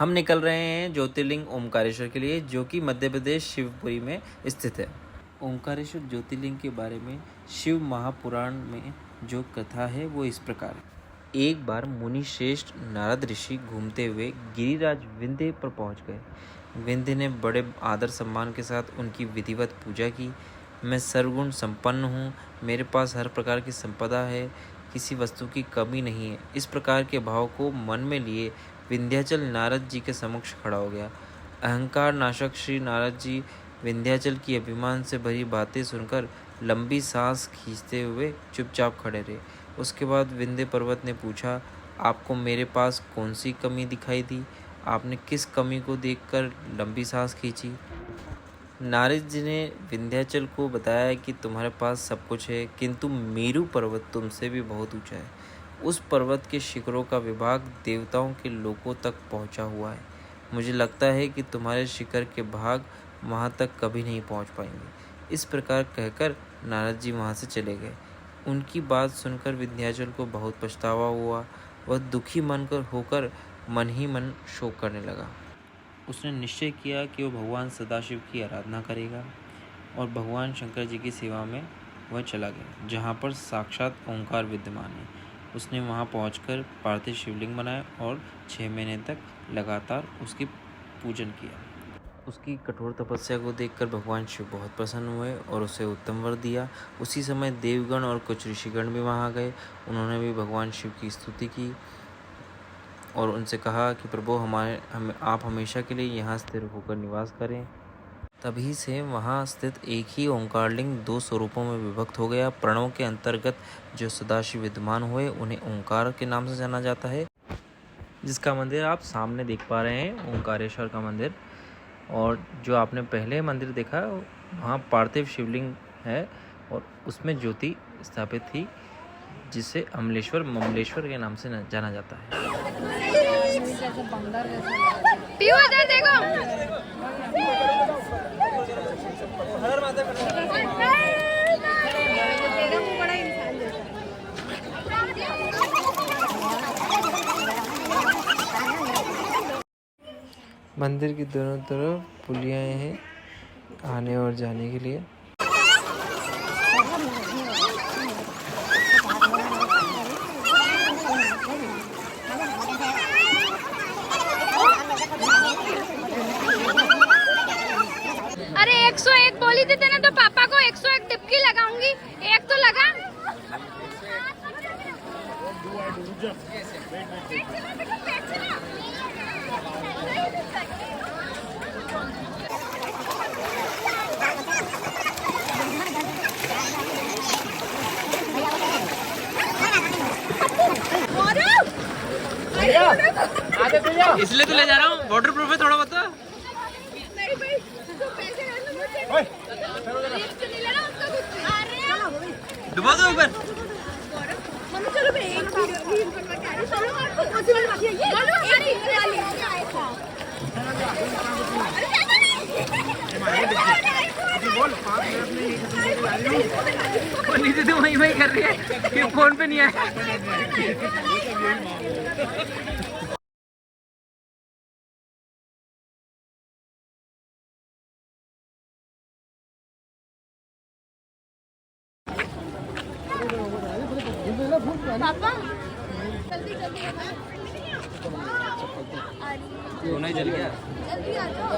हम निकल रहे हैं ज्योतिर्लिंग ओमकारेश्वर के लिए, जो कि मध्य प्रदेश शिवपुरी में स्थित है। ओमकारेश्वर ज्योतिर्लिंग के बारे में शिव महापुराण में जो कथा है वो इस प्रकार है। एक बार मुनि श्रेष्ठ नारद ऋषि घूमते हुए गिरिराज विंध्य पर पहुंच गए। विंध्य ने बड़े आदर सम्मान के साथ उनकी विधिवत पूजा की। मैं सर्वगुण संपन्न हूँ, मेरे पास हर प्रकार की संपदा है, किसी वस्तु की कमी नहीं है। इस प्रकार के भाव को मन में लिए विंध्याचल नारद जी के समक्ष खड़ा हो गया। अहंकार नाशक श्री नारद जी विंध्याचल की अभिमान से भरी बातें सुनकर लंबी सांस खींचते हुए चुपचाप खड़े रहे। उसके बाद विंध्य पर्वत ने पूछा, आपको मेरे पास कौन सी कमी दिखाई दी? आपने किस कमी को देखकर लंबी सांस खींची? नारद जी ने विंध्याचल को बताया कि तुम्हारे पास सब कुछ है, किंतु मेरू पर्वत तुमसे भी बहुत ऊंचा है। उस पर्वत के शिखरों का विभाग देवताओं के लोकों तक पहुंचा हुआ है। मुझे लगता है कि तुम्हारे शिखर के भाग वहां तक कभी नहीं पहुंच पाएंगे। इस प्रकार कहकर नारद जी वहां से चले गए। उनकी बात सुनकर विंध्याचल को बहुत पछतावा हुआ। वह दुखी मन होकर मन ही मन शोक करने लगा। उसने निश्चय किया कि वह भगवान सदाशिव की आराधना करेगा और भगवान शंकर जी की सेवा में वह चला गया, जहाँ पर साक्षात ओंकार विद्यमान है। उसने वहाँ पहुंचकर पार्थिव शिवलिंग बनाया और 6 महीने तक लगातार उसकी पूजन किया। उसकी कठोर तपस्या को देखकर भगवान शिव बहुत प्रसन्न हुए और उसे उत्तम वर दिया। उसी समय देवगण और कुछ ऋषिगण भी वहाँ गए। उन्होंने भी भगवान शिव की स्तुति की और उनसे कहा कि प्रभु आप हमेशा के लिए यहाँ स्थिर होकर निवास करें। तभी से वहाँ स्थित एक ही ओंकारलिंग 2 स्वरूपों में विभक्त हो गया। प्रणव के अंतर्गत जो सदाशिव विद्यमान हुए उन्हें ओंकार के नाम से जाना जाता है, जिसका मंदिर आप सामने देख पा रहे हैं, ओंकारेश्वर का मंदिर। और जो आपने पहले मंदिर देखा वहाँ पार्थिव शिवलिंग है और उसमें ज्योति स्थापित थी, जिसे अमलेश्वर ममलेश्वर के नाम से जाना जाता है। मंदिर की दोनों तरफ पुलियाँ हैं आने और जाने के लिए। अरे 101 बोली थी ना, तो पापा को 101 टिपकी लगाऊंगी। एक तो लगा। इसलिए तो ले जा रहा हूँ, वाटर प्रूफ है थोड़ा बता। डुबा दो ऊपर। नीचे तो वही कर रही है, ये फोन पे नहीं आया। पापा जल्दी जल्दी सोना ही जल गया। जल्दी आ जाओ।